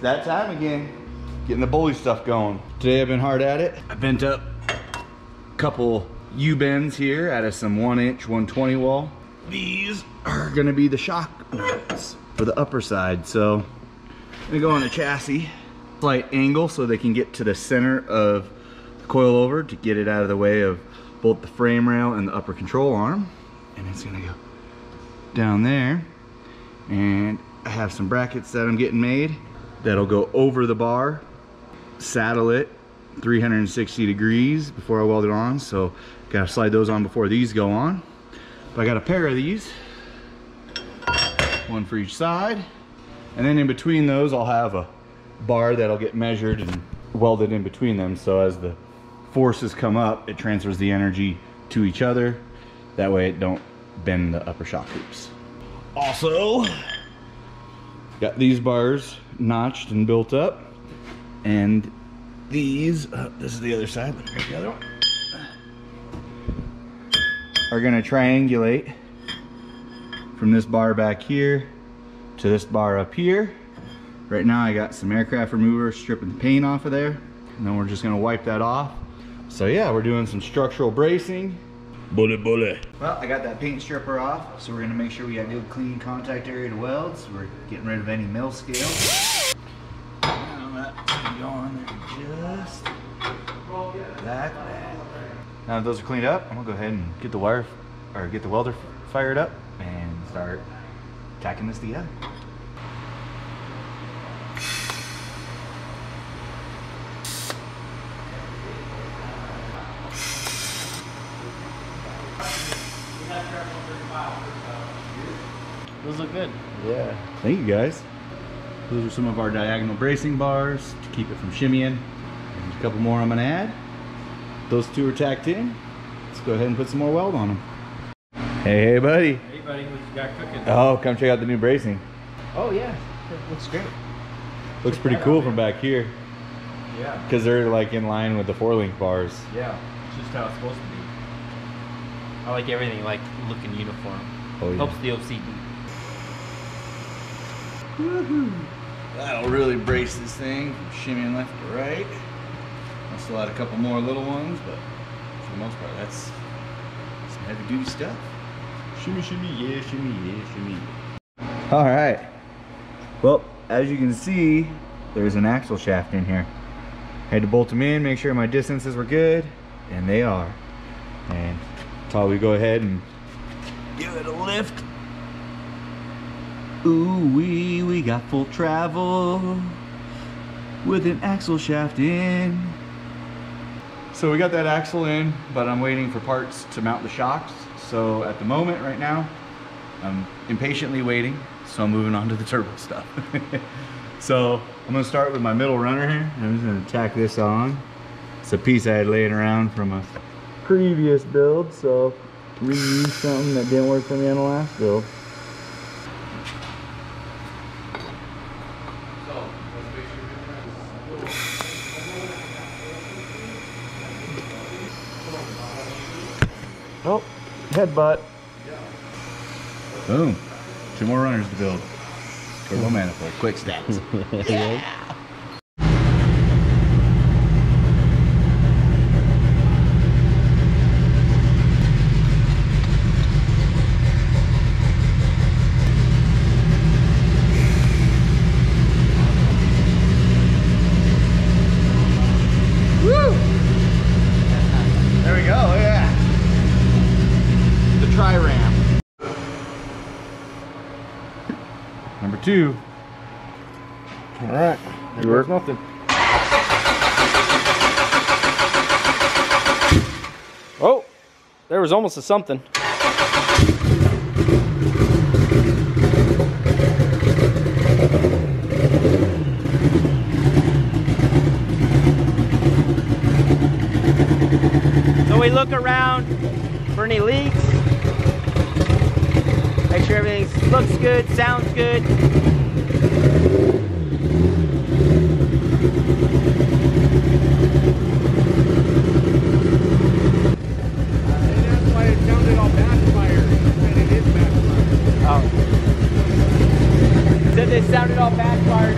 that time again, getting the bully stuff going. Today I've been hard at it. I bent up a couple U-bends here out of some 1-inch 120 wall. These are gonna be the shock nuts for the upper side. So I'm gonna go on a chassis, slight angle so they can get to the center of the coilover to get it out of the way of both the frame rail and the upper control arm. And it's gonna go down there. And I have some brackets that I'm getting made that'll go over the bar, saddle it 360 degrees before I weld it on. So gotta slide those on before these go on. But I got a pair of these, one for each side. And then in between those, I'll have a bar that'll get measured and welded in between them. So as the forces come up, it transfers the energy to each other. That way it don't bend the upper shock loops. Also, got these bars notched and built up. And these, this is the other side, let me grab the other one, are gonna triangulate from this bar back here to this bar up here. Right now I got some aircraft remover stripping the paint off of there, and then we're just gonna wipe that off. So yeah, we're doing some structural bracing. Bully. Well, I got that paint stripper off, so we're gonna make sure we got good clean contact area to weld. So we're getting rid of any mill scale. And that's gonna go on there just like that. Now that those are cleaned up, I'm gonna go ahead and get the wire, or get the welder fired up and start tacking this together. Those look good. Yeah. Thank you guys. Those are some of our diagonal bracing bars to keep it from shimmying. There's a couple more I'm gonna add. Those two are tacked in. Let's go ahead and put some more weld on them. Hey buddy. Hey buddy, what you got cooking? Oh, come check out the new bracing. Oh yeah, it looks great. Looks pretty cool from back here. Yeah. Because they're like in line with the 4-link bars. Yeah, it's just how it's supposed to be. I like everything like looking uniform. Oh yeah. Helps the OCD. Woohoo! That'll really brace this thing from shimmying left to right. I'll still add a couple more little ones, but for the most part, that's some heavy duty stuff. Shimmy, yeah, shimmy. All right. Well, as you can see, there's an axle shaft in here. Had to bolt them in, make sure my distances were good, and they are. And thought we'd go ahead and give it a lift. Ooh, we got full travel with an axle shaft in. So we got that axle in, but I'm waiting for parts to mount the shocks. So at the moment, right now, I'm impatiently waiting. So I'm moving on to the turbo stuff. So I'm gonna start with my middle runner here. I'm just gonna tack this on. It's a piece I had laying around from a previous build, so reuse something that didn't work for me on the last build. Oh, headbutt. Boom. 2 more runners to build. Turbo manifold, quick stats. Yeah. Woo! There we go, look at that. The tri-ram. Number 2. All right, You work? Nothing. Oh, there was almost a something. So we look around for any leaks. Make sure everything looks good, sounds good. That's why it sounded all backfired, and it is backfired. Oh. Said they sounded all backfired.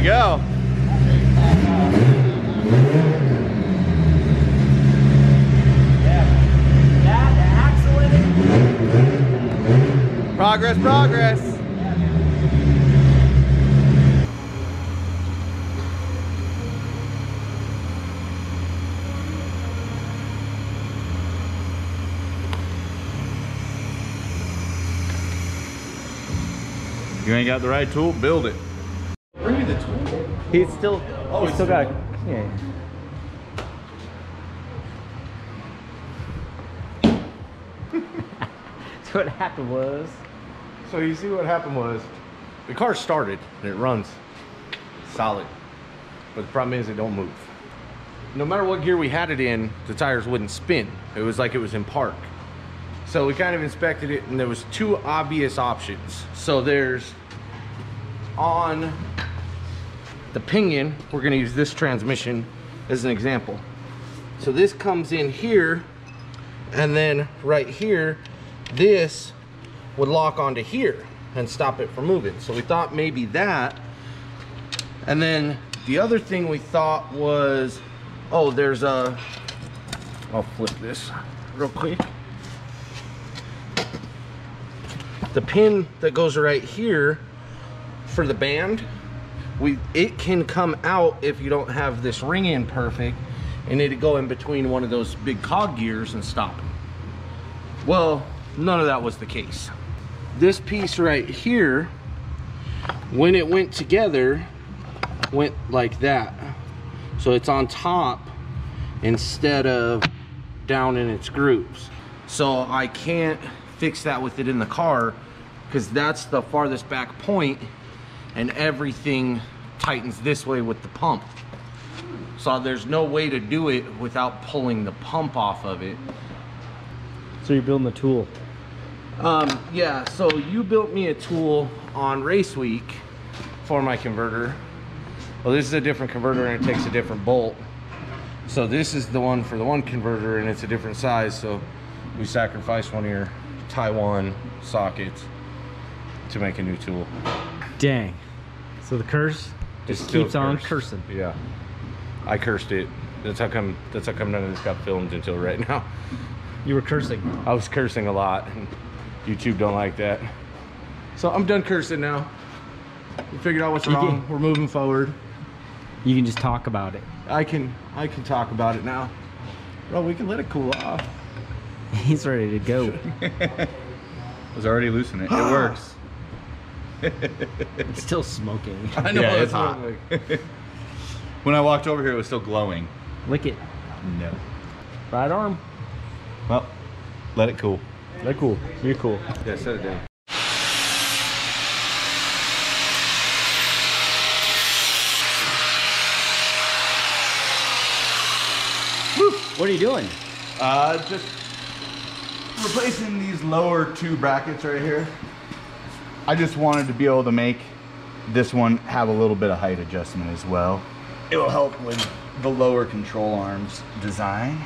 go. Progress, progress. You ain't got the right tool, build it. Bring me the tool. He's still got yeah. So what happened was, So you see what happened was, the car started and it runs solid, but the problem is it don't move. No matter what gear we had it in, the tires wouldn't spin. It was like it was in park. So we kind of inspected it and there was two obvious options. So there's on the pinion, we're gonna use this transmission as an example. So this comes in here, and then right here, this would lock onto here and stop it from moving. So we thought maybe that. And then the other thing we thought was, oh, there's a, I'll flip this real quick. The pin that goes right here for the band, it can come out if you don't have this ring in perfect, and it'd go in between one of those big cog gears and stop. Well, none of that was the case. This piece right here, when it went together, went like that. So it's on top instead of down in its grooves. So I can't fix that with it in the car because that's the farthest back point, and everything tightens this way with the pump. So there's no way to do it without pulling the pump off of it. so you're building the tool. Yeah, so you built me a tool on race week for my converter. Well, this is a different converter and it takes a different bolt. So this is the one for the one converter and it's a different size. So we sacrificed one of your Taiwan sockets to make a new tool. Dang. So the curse just keeps on cursing. Yeah, I cursed it. That's how come none of this got filmed until right now. You were cursing. I was cursing a lot and YouTube don't like that. So I'm done cursing now. We figured out what's wrong. We're moving forward. You can just talk about it. I can talk about it now. Bro, we can let it cool off. He's ready to go. I was already loosening it. It works. It's still smoking. I know, Yeah, it's it's hot. like, When I walked over here, it was still glowing. Lick it. No. Right arm. Well, let it cool. They're cool. You're cool. yeah, set it down. What are you doing? Just replacing these lower two brackets right here. I just wanted to be able to make this one have a little bit of height adjustment as well. It will help with the lower control arms design.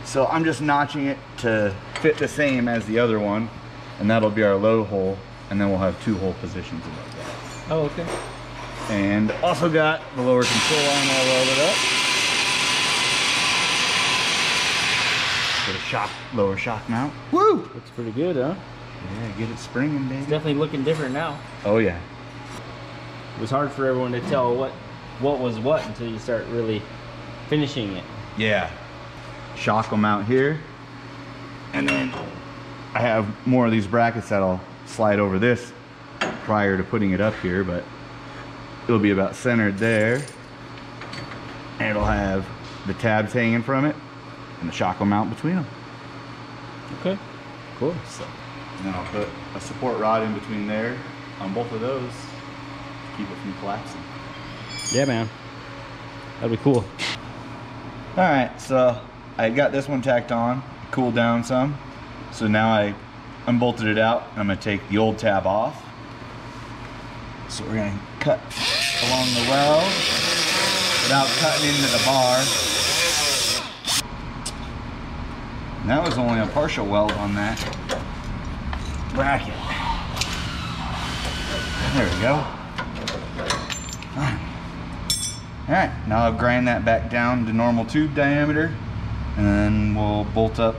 So I'm just notching it to fit the same as the other one, and that'll be our low hole, and then we'll have two hole positions above that. Oh, okay. And also got the lower control arm all welded up. With a lower shock mount. Woo! Looks pretty good, huh? Yeah, get it springing, baby. It's definitely looking different now. Oh yeah. It was hard for everyone to tell what was what until you start really finishing it. Yeah. Shock will mount here. And then I have more of these brackets that'll slide over this prior to putting it up here, but it'll be about centered there. And it'll have the tabs hanging from it, and the shock will mount between them. Okay. Cool. So, and then I'll put a support rod in between there on both of those to keep it from collapsing. Yeah, man. That'd be cool. All right, so I got this one tacked on, cooled down some. So now I unbolted it out. I'm gonna take the old tab off. So we're gonna cut along the weld without cutting into the bar. And that was only a partial weld on that bracket. There we go. Fine. All right, now I'll grind that back down to normal tube diameter, and then we'll bolt up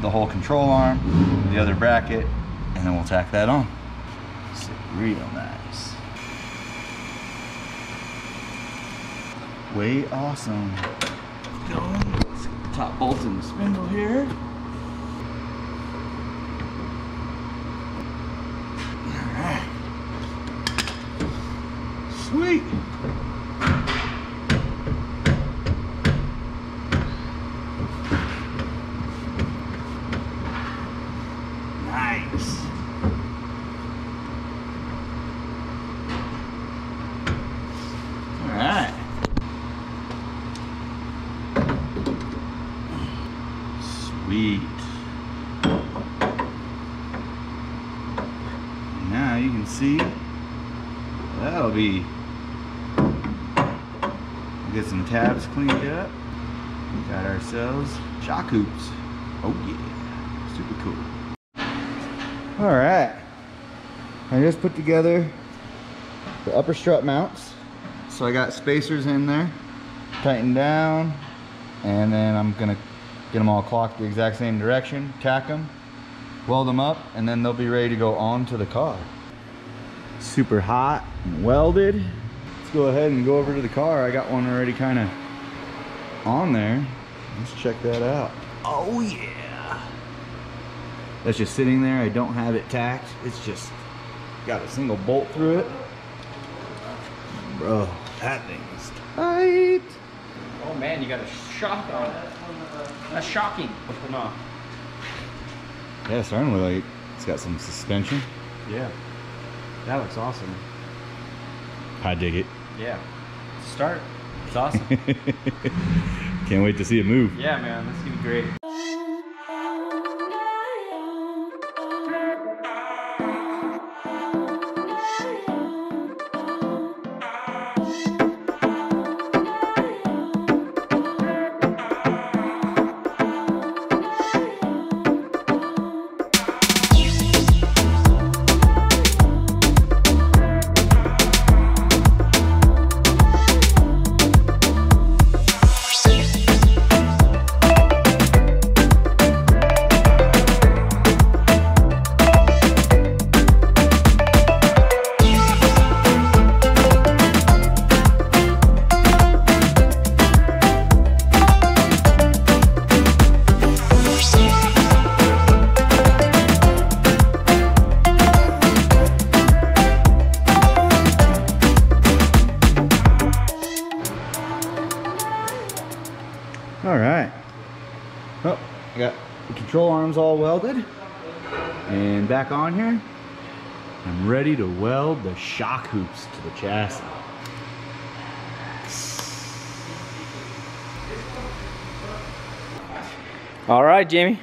the whole control arm, the other bracket, and then we'll tack that on. Sit real nice. Way awesome. Let's get the top bolt in the spindle here. Alright. Sweet. Nice. Alright. Sweet. Now you can see that'll be, get some tabs cleaned up. We got ourselves shock hoops. Oh yeah, super cool. All right, I just put together the upper strut mounts. So I got spacers in there, tightened down, and then I'm gonna get them all clocked the exact same direction, tack them, weld them up, and then they'll be ready to go onto the car. Super hot and welded. Let's go ahead and go over to the car. I got one already kind of on there. Let's check that out. Oh yeah. That's just sitting there. I don't have it tacked. It's just got a single bolt through it. Bro, that thing is tight. Oh man, you got a shock on it. That's shocking. What's off? Yeah, it's starting to look like it's got some suspension. Yeah. That looks awesome. I dig it. Yeah. Start. It's awesome. Can't wait to see it move. Yeah, man. That's gonna be great. All right. Oh, I got the control arms all welded and back on here. I'm ready to weld the shock hoops to the chassis. All right, Jamie.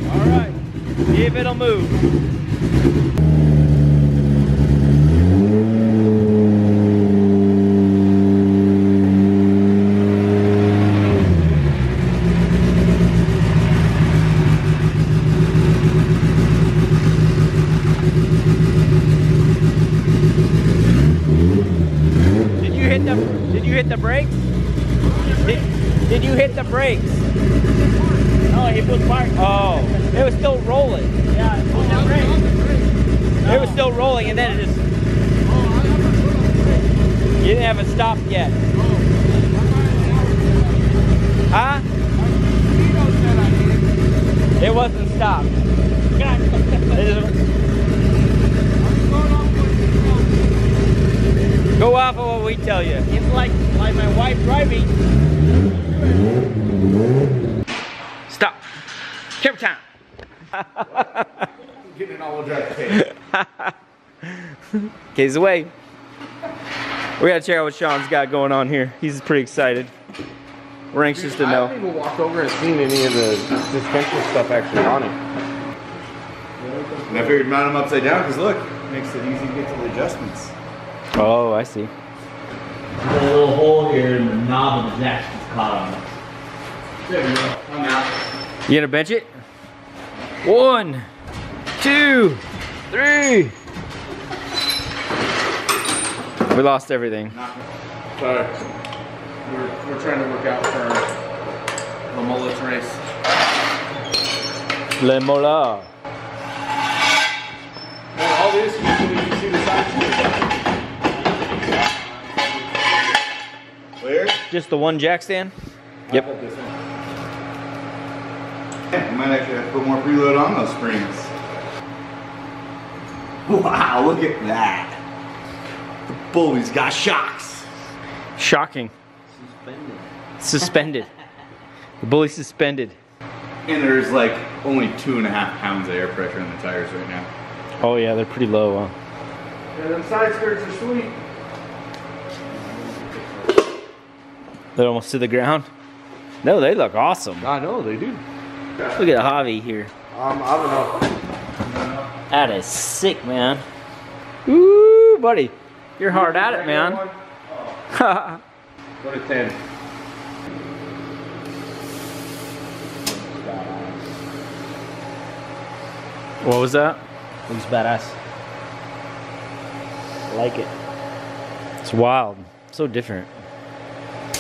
All right. See if it'll move. Did you hit the brakes? Did you hit the brakes? Oh, it was parked. Oh, it was still rolling. Yeah, it was the brakes. It was still rolling, and then it just. You didn't have it stopped yet. Huh? It wasn't stopped. Go off of what we tell you. It's like my wife driving. Stop. Camera time. Getting it all over the tape. K's away. We gotta check out what Sean's got going on here. He's pretty excited. We're anxious to know. I haven't even walked over and seen any of the suspension stuff actually on it. And I figured mount them upside down because look, it makes it easy to get to the adjustments. Oh, I see. There's a little hole here and the knob of the jack is caught on it. There we go. I'm out. You gonna bench it? 1, 2, 3. We lost everything. Sorry. We're trying to look out for the mullets race. Le Mola. Well, all this, you can see the side. Where? Just the one jack stand? Yep. I might actually have to put more preload on those springs. Wow, look at that. The bully's got shocks. Shocking. Suspended. The bully's suspended. And there's like only 2.5 pounds of air pressure in the tires right now. Oh yeah, they're pretty low, huh? Yeah, them side skirts are sweet. They're almost to the ground. No, they look awesome. I know, they do. Look at Javi here. I don't know. That is sick, man. Ooh, buddy. You're hard at it, man. Go to 10. What was that? Looks badass. I like it. It's wild. So different.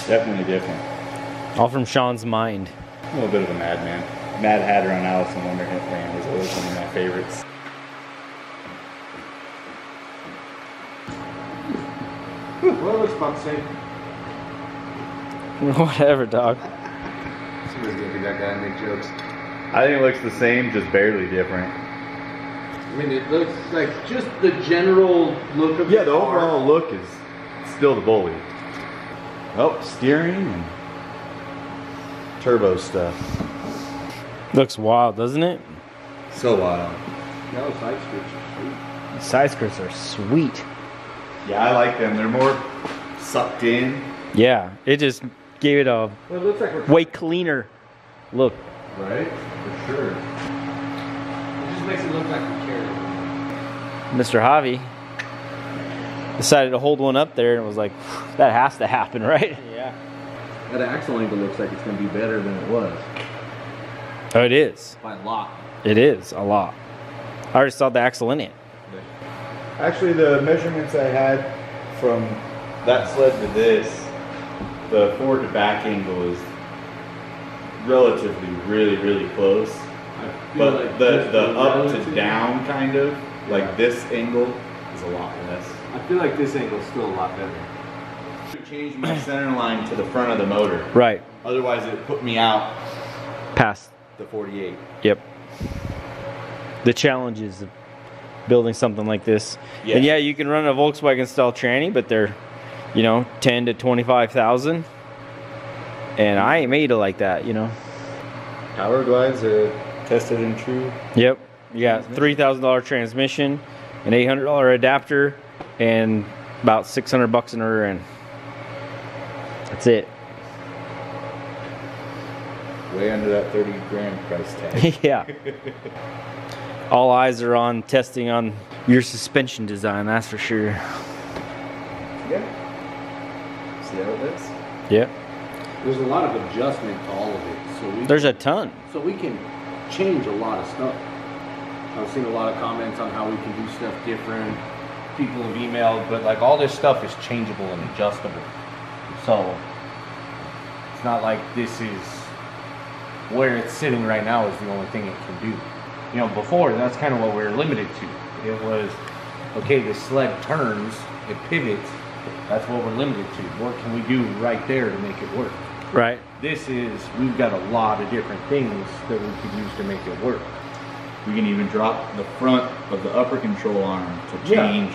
Definitely different. All from Sean's mind. A little bit of a madman. Mad Hatter on Alice in Wonderland was always one of my favorites. Well, it looks about the same. Whatever, dog. Somebody's gonna be that guy and make jokes. I think it looks the same, just barely different. I mean, it looks like just the general look of Yeah, the overall look is still the bully. Oh, steering and turbo stuff. Looks wild, doesn't it? So wild. No, side skirts are sweet. Side skirts are sweet. Yeah, I like them. They're more sucked in. Yeah, it just gave it a Well, it looks like we're way cleaner look. Right? For sure. It just makes it look like we care. Mr. Javi decided to hold one up there and was like, that has to happen, right? Yeah. That axle angle looks like it's going to be better than it was. Oh, it is. By a lot. It is a lot. I already saw the axle in it. Actually, the measurements I had from that sled to this, the forward to back angle is relatively really close. But like the up to down kind of, like this angle is a lot less. I feel like this angle is still a lot better. I changed my center line to the front of the motor. Right. Otherwise, it put me out Past. the 48. Yep. The challenges of building something like this. Yeah. And yeah, you can run a Volkswagen style tranny, but they're, you know, 10 to 25,000. And I ain't made it like that, you know. Power glides are tested and true. Yep. You got $3,000 transmission, an $800 adapter, and about $600 in a rear end. That's it. Way under that 30 grand price tag. Yeah. All eyes are on testing on your suspension design, that's for sure. Yeah. See how it looks? Yep. There's a lot of adjustment to all of it. There's a ton. So we can change a lot of stuff. I've seen a lot of comments on how we can do stuff different. People have emailed, but like all this stuff is changeable and adjustable. So it's not like this is where it's sitting right now is the only thing it can do. You know, before that's kind of what we were limited to. It was, okay, the sled turns, it pivots, that's what we're limited to. What can we do right there to make it work? Right. This is, we've got a lot of different things that we could use to make it work. We can even drop the front of the upper control arm to change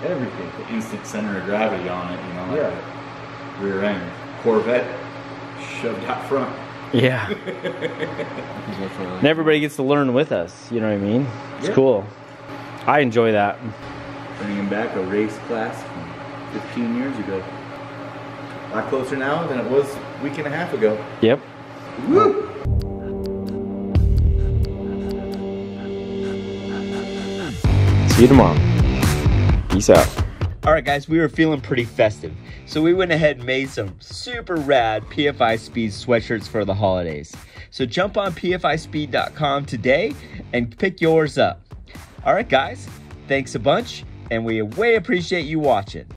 everything. the instant center of gravity on it, you know, like the rear end. Corvette shoved out front. Yeah. And everybody gets to learn with us, you know what I mean? It's cool. I enjoy that. Bringing back a race class from 15 years ago. A lot closer now than it was a week and a half ago. Yep. Woo! See you tomorrow. Peace out. Alright guys, we were feeling pretty festive, so we went ahead and made some super rad Pfispeed sweatshirts for the holidays. So jump on pfispeed.com today and pick yours up. All right, guys, thanks a bunch, and we way appreciate you watching.